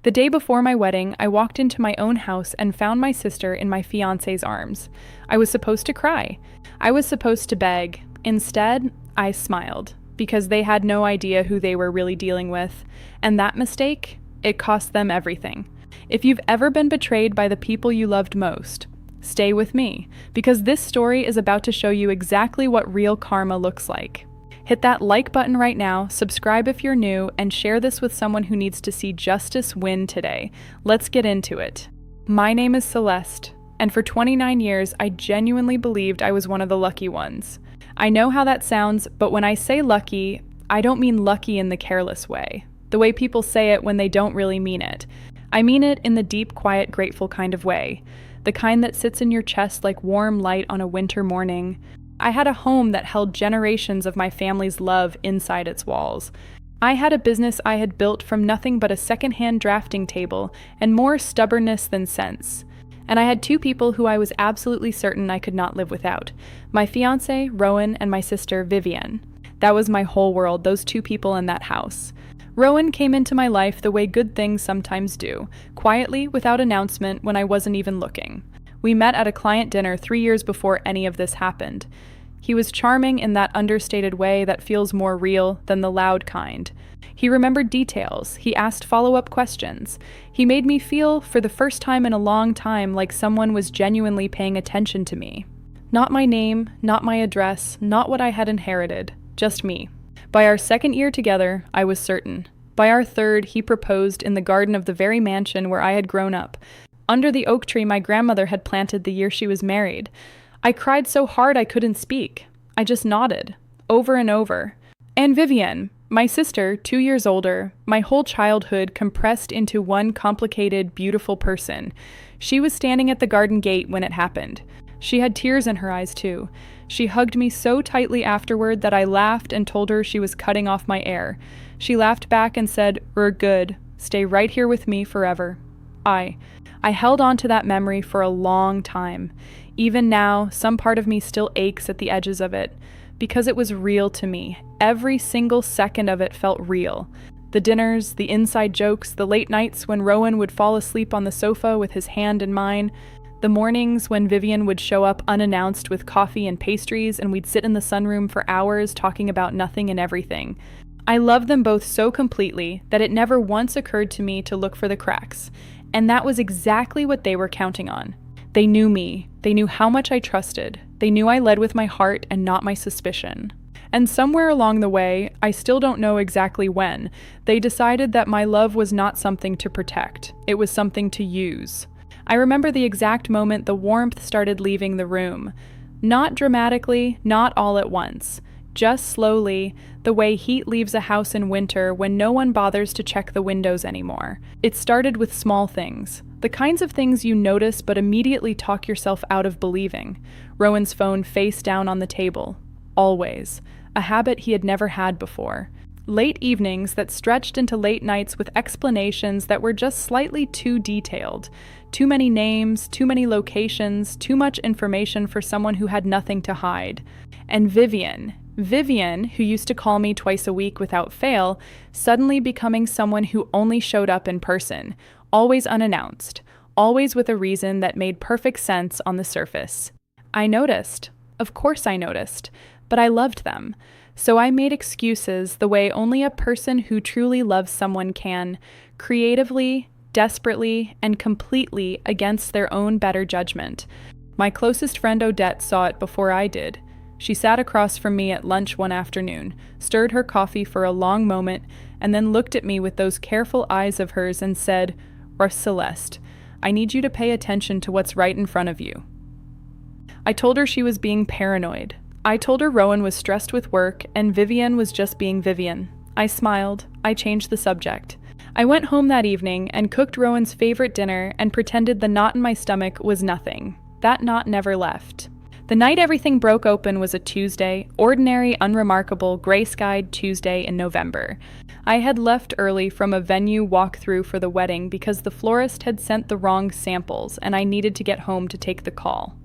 The day before my wedding, I walked into my own house and found my sister in my fiancé's arms. I was supposed to cry. I was supposed to beg. Instead, I smiled, because they had no idea who they were really dealing with. And that mistake, it cost them everything. If you've ever been betrayed by the people you loved most, stay with me, because this story is about to show you exactly what real karma looks like. Hit that like button right now, subscribe if you're new, and share this with someone who needs to see justice win today. Let's get into it. My name is Celeste, and for 29 years, I genuinely believed I was one of the lucky ones. I know how that sounds, but when I say lucky, I don't mean lucky in the careless way, the way people say it when they don't really mean it. I mean it in the deep, quiet, grateful kind of way, the kind that sits in your chest like warm light on a winter morning. I had a home that held generations of my family's love inside its walls. I had a business I had built from nothing but a secondhand drafting table and more stubbornness than sense. And I had two people who I was absolutely certain I could not live without. My fiancé, Rowan, and my sister, Vivienne. That was my whole world, those two people in that house. Rowan came into my life the way good things sometimes do, quietly, without announcement, when I wasn't even looking. We met at a client dinner 3 years before any of this happened. He was charming in that understated way that feels more real than the loud kind. He remembered details. He asked follow-up questions. He made me feel, for the first time in a long time, like someone was genuinely paying attention to me. Not my name, not my address, not what I had inherited, just me. By our second year together, I was certain. By our third, he proposed in the garden of the very mansion where I had grown up, under the oak tree my grandmother had planted the year she was married. I cried so hard I couldn't speak. I just nodded, over and over. And Vivienne, my sister, 2 years older, my whole childhood compressed into one complicated, beautiful person. She was standing at the garden gate when it happened. She had tears in her eyes too. She hugged me so tightly afterward that I laughed and told her she was cutting off my air. She laughed back and said, "We're good. Stay right here with me forever." I held on to that memory for a long time. Even now, some part of me still aches at the edges of it, because it was real to me. Every single second of it felt real. The dinners, the inside jokes, the late nights when Rowan would fall asleep on the sofa with his hand in mine, the mornings when Vivienne would show up unannounced with coffee and pastries and we'd sit in the sunroom for hours talking about nothing and everything. I loved them both so completely that it never once occurred to me to look for the cracks. And that was exactly what they were counting on. They knew me. They knew how much I trusted. They knew I led with my heart and not my suspicion. And somewhere along the way, I still don't know exactly when, they decided that my love was not something to protect. It was something to use. I remember the exact moment the warmth started leaving the room. Not dramatically, not all at once. Just slowly, the way heat leaves a house in winter when no one bothers to check the windows anymore. It started with small things. The kinds of things you notice but immediately talk yourself out of believing. Rowan's phone face down on the table. Always. A habit he had never had before. Late evenings that stretched into late nights with explanations that were just slightly too detailed. Too many names, too many locations, too much information for someone who had nothing to hide. And Vivienne, who used to call me twice a week without fail, suddenly becoming someone who only showed up in person, always unannounced, always with a reason that made perfect sense on the surface. I noticed. Of course I noticed. But I loved them. So I made excuses the way only a person who truly loves someone can, creatively, desperately, and completely against their own better judgment. My closest friend Odette saw it before I did. She sat across from me at lunch one afternoon, stirred her coffee for a long moment, and then looked at me with those careful eyes of hers and said, "Celeste, I need you to pay attention to what's right in front of you." I told her she was being paranoid. I told her Rowan was stressed with work and Vivienne was just being Vivienne. I smiled. I changed the subject. I went home that evening and cooked Rowan's favorite dinner and pretended the knot in my stomach was nothing. That knot never left. The night everything broke open was a Tuesday, ordinary, unremarkable, gray-skied Tuesday in November. I had left early from a venue walkthrough for the wedding because the florist had sent the wrong samples and I needed to get home to take the call.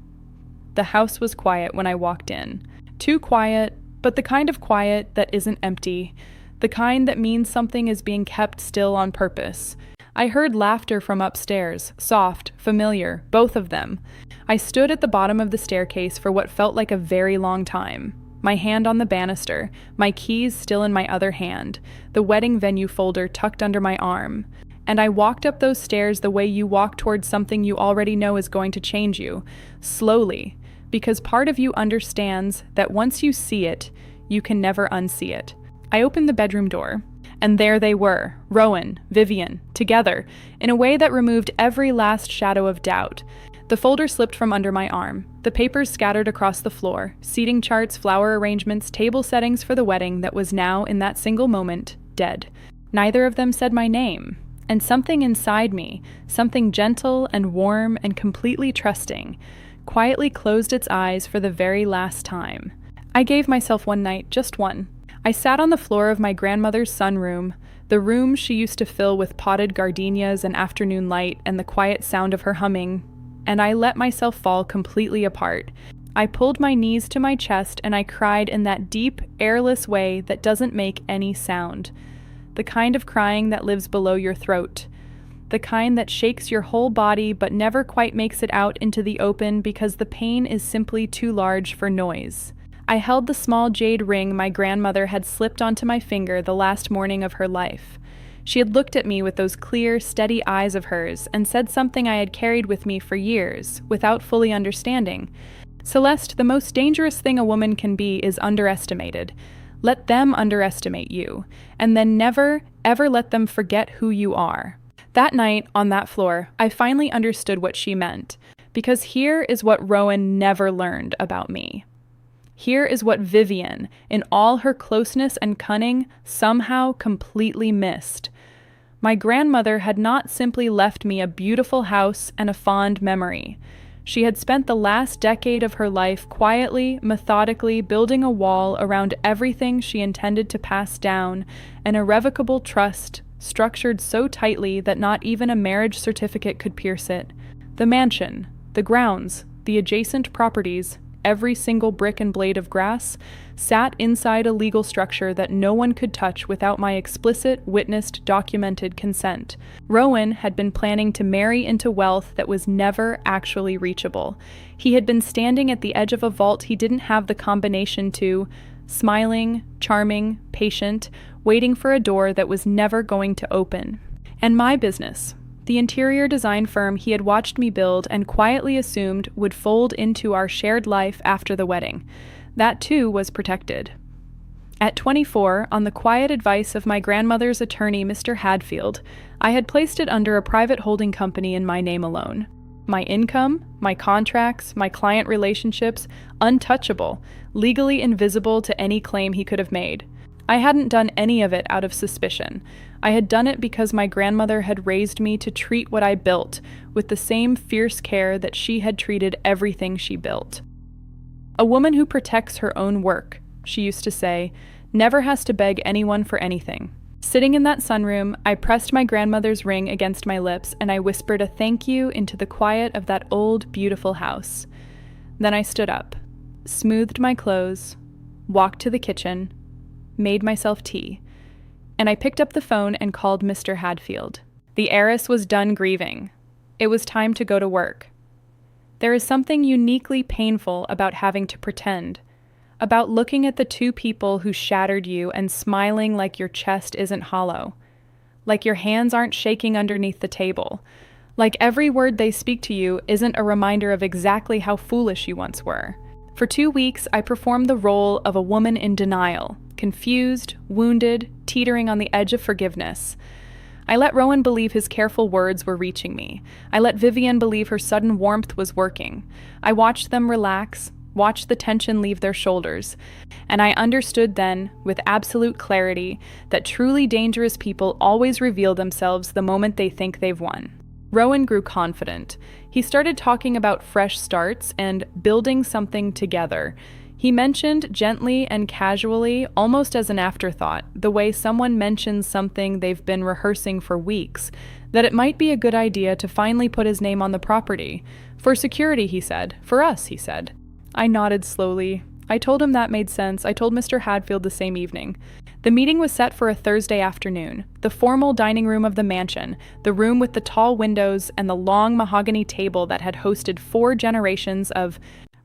The house was quiet when I walked in. Too quiet, but the kind of quiet that isn't empty. The kind that means something is being kept still on purpose. I heard laughter from upstairs, soft, familiar, both of them. I stood at the bottom of the staircase for what felt like a very long time. My hand on the banister, my keys still in my other hand, the wedding venue folder tucked under my arm. And I walked up those stairs the way you walk towards something you already know is going to change you, slowly, because part of you understands that once you see it, you can never unsee it. I opened the bedroom door, and there they were, Rowan, Vivienne, together, in a way that removed every last shadow of doubt. The folder slipped from under my arm, the papers scattered across the floor, seating charts, flower arrangements, table settings for the wedding that was now, in that single moment, dead. Neither of them said my name, and something inside me, something gentle and warm and completely trusting, quietly closed its eyes for the very last time. I gave myself one night, just one. I sat on the floor of my grandmother's sunroom, the room she used to fill with potted gardenias and afternoon light and the quiet sound of her humming, and I let myself fall completely apart. I pulled my knees to my chest and I cried in that deep, airless way that doesn't make any sound. The kind of crying that lives below your throat. The kind that shakes your whole body but never quite makes it out into the open because the pain is simply too large for noise. I held the small jade ring my grandmother had slipped onto my finger the last morning of her life. She had looked at me with those clear, steady eyes of hers and said something I had carried with me for years, without fully understanding. Celeste, the most dangerous thing a woman can be is underestimated. Let them underestimate you, and then never, ever let them forget who you are. That night, on that floor, I finally understood what she meant, because here is what Rowan never learned about me. Here is what Vivienne, in all her closeness and cunning, somehow completely missed. My grandmother had not simply left me a beautiful house and a fond memory. She had spent the last decade of her life quietly, methodically building a wall around everything she intended to pass down, an irrevocable trust structured so tightly that not even a marriage certificate could pierce it. The mansion, the grounds, the adjacent properties, every single brick and blade of grass, sat inside a legal structure that no one could touch without my explicit, witnessed, documented consent. Rowan had been planning to marry into wealth that was never actually reachable. He had been standing at the edge of a vault he didn't have the combination to, smiling, charming, patient, waiting for a door that was never going to open. And my business, the interior design firm he had watched me build and quietly assumed would fold into our shared life after the wedding. That too was protected. At 24, on the quiet advice of my grandmother's attorney, Mr. Hadfield, I had placed it under a private holding company in my name alone. My income, my contracts, my client relationships, untouchable, legally invisible to any claim he could have made. I hadn't done any of it out of suspicion. I had done it because my grandmother had raised me to treat what I built with the same fierce care that she had treated everything she built. A woman who protects her own work, she used to say, never has to beg anyone for anything. Sitting in that sunroom, I pressed my grandmother's ring against my lips and I whispered a thank you into the quiet of that old, beautiful house. Then I stood up, smoothed my clothes, walked to the kitchen, made myself tea, and I picked up the phone and called Mr. Hadfield. The heiress was done grieving. It was time to go to work. There is something uniquely painful about having to pretend, about looking at the two people who shattered you and smiling like your chest isn't hollow, like your hands aren't shaking underneath the table, like every word they speak to you isn't a reminder of exactly how foolish you once were. For 2 weeks, I performed the role of a woman in denial, confused, wounded, teetering on the edge of forgiveness. I let Rowan believe his careful words were reaching me. I let Vivienne believe her sudden warmth was working. I watched them relax, watched the tension leave their shoulders, and I understood then, with absolute clarity, that truly dangerous people always reveal themselves the moment they think they've won. Rowan grew confident. He started talking about fresh starts and building something together. He mentioned gently and casually, almost as an afterthought, the way someone mentions something they've been rehearsing for weeks, that it might be a good idea to finally put his name on the property. For security, he said. For us, he said. I nodded slowly. I told him that made sense. I told Mr. Hadfield the same evening. The meeting was set for a Thursday afternoon. The formal dining room of the mansion, the room with the tall windows and the long mahogany table that had hosted 4 generations of...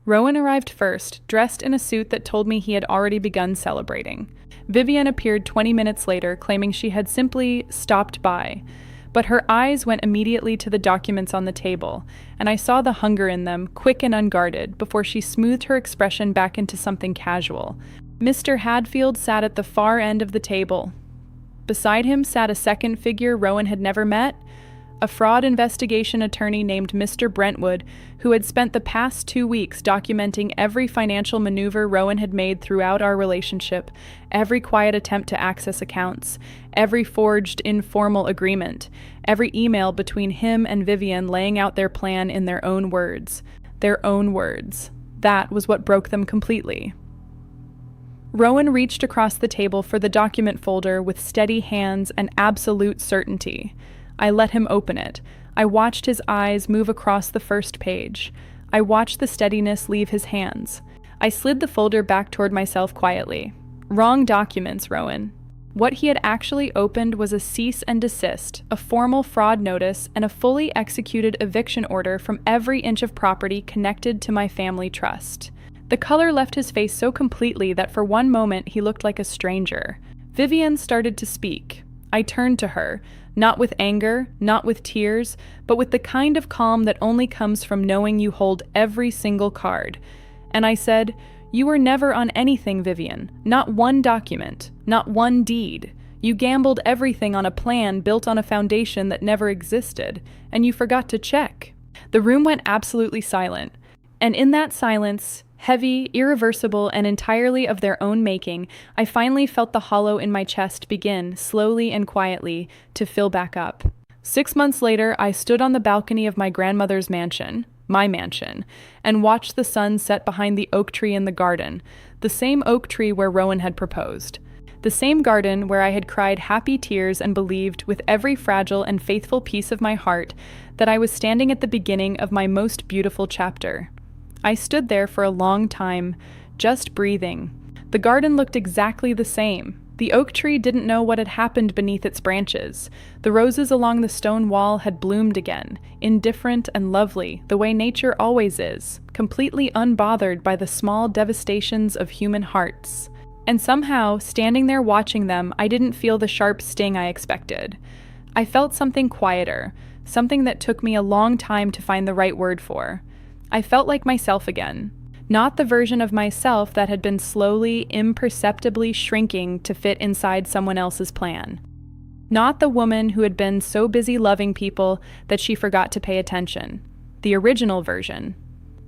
Rowan arrived first, dressed in a suit that told me he had already begun celebrating. Vivienne appeared 20 minutes later, claiming she had simply stopped by. But her eyes went immediately to the documents on the table, and I saw the hunger in them, quick and unguarded, before she smoothed her expression back into something casual. Mr. Hadfield sat at the far end of the table. Beside him sat a second figure Rowan had never met, a fraud investigation attorney named Mr. Brentwood, who had spent the past 2 weeks documenting every financial maneuver Rowan had made throughout our relationship, every quiet attempt to access accounts, every forged informal agreement, every email between him and Vivienne laying out their plan in their own words. Their own words. That was what broke them completely. Rowan reached across the table for the document folder with steady hands and absolute certainty. I let him open it. I watched his eyes move across the first page. I watched the steadiness leave his hands. I slid the folder back toward myself quietly. Wrong documents, Rowan. What he had actually opened was a cease and desist, a formal fraud notice, and a fully executed eviction order from every inch of property connected to my family trust. The color left his face so completely that for one moment he looked like a stranger. Vivienne started to speak. I turned to her, not with anger, not with tears, but with the kind of calm that only comes from knowing you hold every single card. And I said, "You were never on anything, Vivienne. Not one document, not one deed. You gambled everything on a plan built on a foundation that never existed, and you forgot to check." The room went absolutely silent. And in that silence, heavy, irreversible, and entirely of their own making, I finally felt the hollow in my chest begin, slowly and quietly, to fill back up. 6 months later, I stood on the balcony of my grandmother's mansion, my mansion, and watched the sun set behind the oak tree in the garden, the same oak tree where Rowan had proposed. The same garden where I had cried happy tears and believed, with every fragile and faithful piece of my heart, that I was standing at the beginning of my most beautiful chapter. I stood there for a long time, just breathing. The garden looked exactly the same. The oak tree didn't know what had happened beneath its branches. The roses along the stone wall had bloomed again, indifferent and lovely, the way nature always is, completely unbothered by the small devastations of human hearts. And somehow, standing there watching them, I didn't feel the sharp sting I expected. I felt something quieter, something that took me a long time to find the right word for. I felt like myself again. Not the version of myself that had been slowly, imperceptibly shrinking to fit inside someone else's plan. Not the woman who had been so busy loving people that she forgot to pay attention. The original version.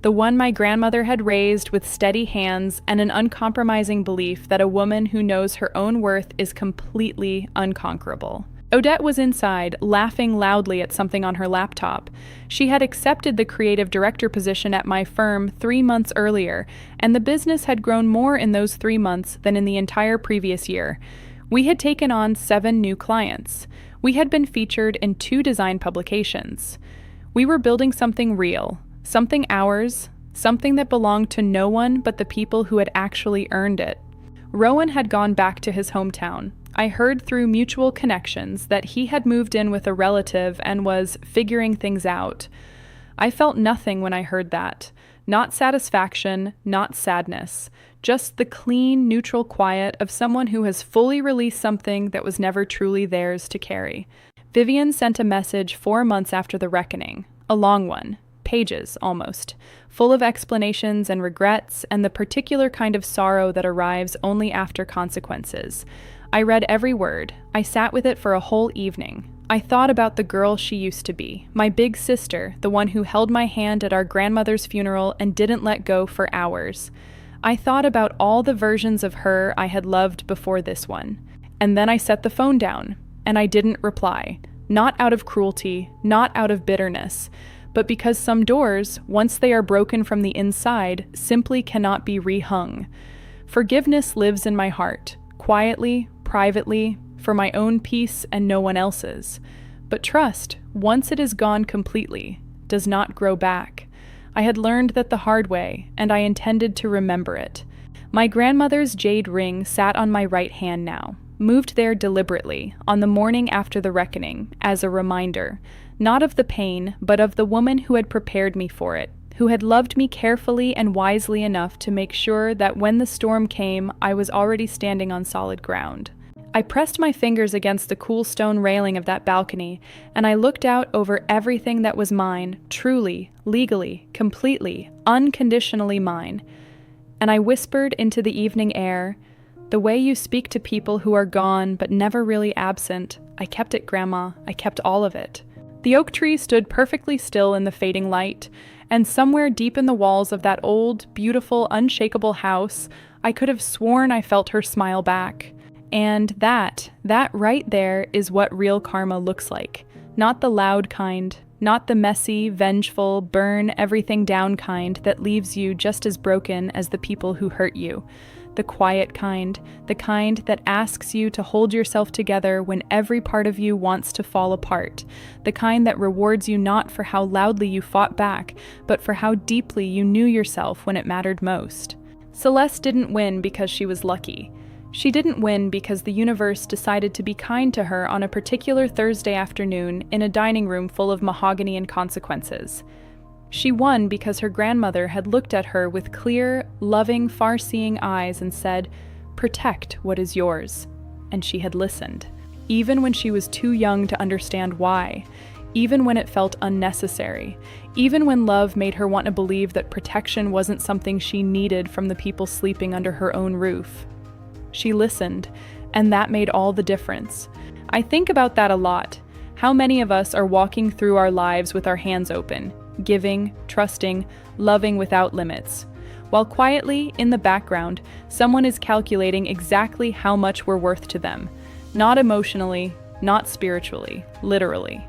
The one my grandmother had raised with steady hands and an uncompromising belief that a woman who knows her own worth is completely unconquerable. Odette was inside, laughing loudly at something on her laptop. She had accepted the creative director position at my firm 3 months earlier, and the business had grown more in those 3 months than in the entire previous year. We had taken on 7 new clients. We had been featured in 2 design publications. We were building something real, something ours, something that belonged to no one but the people who had actually earned it. Rowan had gone back to his hometown. I heard through mutual connections that he had moved in with a relative and was figuring things out. I felt nothing when I heard that. Not satisfaction, not sadness. Just the clean, neutral quiet of someone who has fully released something that was never truly theirs to carry. Vivienne sent a message 4 months after the reckoning. A long one. Pages, almost. Full of explanations and regrets and the particular kind of sorrow that arrives only after consequences. I read every word. I sat with it for a whole evening. I thought about the girl she used to be, my big sister, the one who held my hand at our grandmother's funeral and didn't let go for hours. I thought about all the versions of her I had loved before this one. And then I set the phone down, and I didn't reply. Not out of cruelty, not out of bitterness, but because some doors, once they are broken from the inside, simply cannot be rehung. Forgiveness lives in my heart, quietly, privately, for my own peace and no one else's. But trust, once it is gone completely, does not grow back. I had learned that the hard way, and I intended to remember it. My grandmother's jade ring sat on my right hand now, moved there deliberately, on the morning after the reckoning, as a reminder, not of the pain, but of the woman who had prepared me for it, who had loved me carefully and wisely enough to make sure that when the storm came, I was already standing on solid ground. I pressed my fingers against the cool stone railing of that balcony, and I looked out over everything that was mine, truly, legally, completely, unconditionally mine. And I whispered into the evening air, "The way you speak to people who are gone but never really absent, I kept it, Grandma, I kept all of it." The oak tree stood perfectly still in the fading light, and somewhere deep in the walls of that old, beautiful, unshakable house, I could have sworn I felt her smile back. And that right there is what real karma looks like. Not the loud kind, not the messy, vengeful, burn everything down kind that leaves you just as broken as the people who hurt you. The quiet kind, the kind that asks you to hold yourself together when every part of you wants to fall apart. The kind that rewards you not for how loudly you fought back, but for how deeply you knew yourself when it mattered most. Celeste didn't win because she was lucky. She didn't win because the universe decided to be kind to her on a particular Thursday afternoon in a dining room full of mahogany and consequences. She won because her grandmother had looked at her with clear, loving, far-seeing eyes and said, "Protect what is yours." And she had listened, even when she was too young to understand why, even when it felt unnecessary, even when love made her want to believe that protection wasn't something she needed from the people sleeping under her own roof. She listened, and that made all the difference. I think about that a lot. How many of us are walking through our lives with our hands open, giving, trusting, loving without limits, while quietly, in the background, someone is calculating exactly how much we're worth to them. Not emotionally, not spiritually, literally.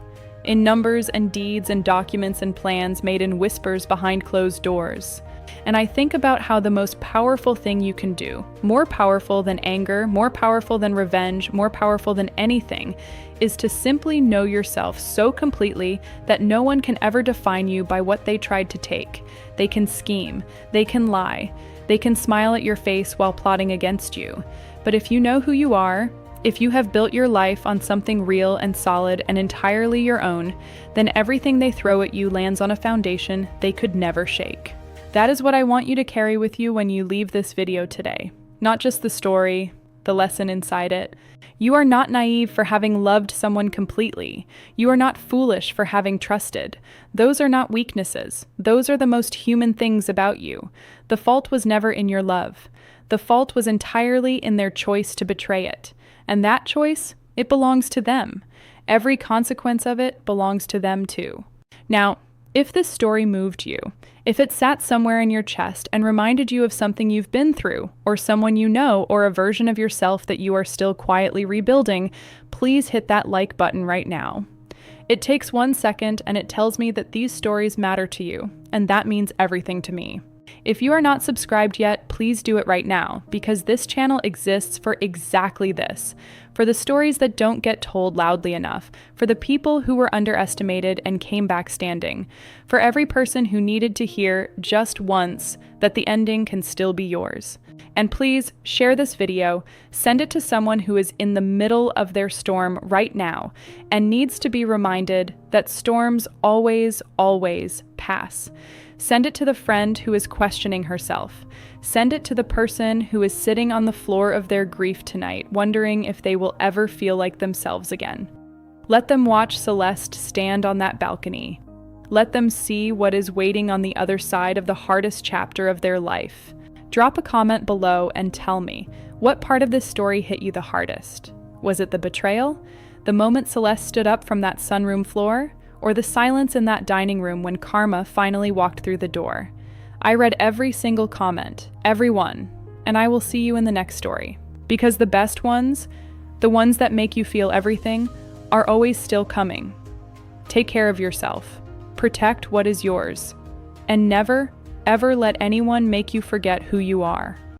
In numbers and deeds and documents and plans made in whispers behind closed doors. And I think about how the most powerful thing you can do, more powerful than anger, more powerful than revenge, more powerful than anything, is to simply know yourself so completely that no one can ever define you by what they tried to take. They can scheme, they can lie, they can smile at your face while plotting against you. But if you know who you are, if you have built your life on something real and solid and entirely your own, then everything they throw at you lands on a foundation they could never shake. That is what I want you to carry with you when you leave this video today. Not just the story, the lesson inside it. You are not naive for having loved someone completely. You are not foolish for having trusted. Those are not weaknesses. Those are the most human things about you. The fault was never in your love. The fault was entirely in their choice to betray it. And that choice, it belongs to them. Every consequence of it belongs to them too. Now, if this story moved you, if it sat somewhere in your chest and reminded you of something you've been through, or someone you know, or a version of yourself that you are still quietly rebuilding, please hit that like button right now. It takes 1 second and it tells me that these stories matter to you, and that means everything to me. If you are not subscribed yet, please do it right now, because this channel exists for exactly this. For the stories that don't get told loudly enough, for the people who were underestimated and came back standing, for every person who needed to hear just once that the ending can still be yours. And please share this video, send it to someone who is in the middle of their storm right now and needs to be reminded that storms always, always pass. Send it to the friend who is questioning herself. Send it to the person who is sitting on the floor of their grief tonight, wondering if they will ever feel like themselves again. Let them watch Celeste stand on that balcony. Let them see what is waiting on the other side of the hardest chapter of their life. Drop a comment below and tell me, what part of this story hit you the hardest? Was it the betrayal? The moment Celeste stood up from that sunroom floor? Or the silence in that dining room when karma finally walked through the door? I read every single comment, every one, and I will see you in the next story. Because the best ones, the ones that make you feel everything, are always still coming. Take care of yourself. Protect what is yours. And never, ever let anyone make you forget who you are.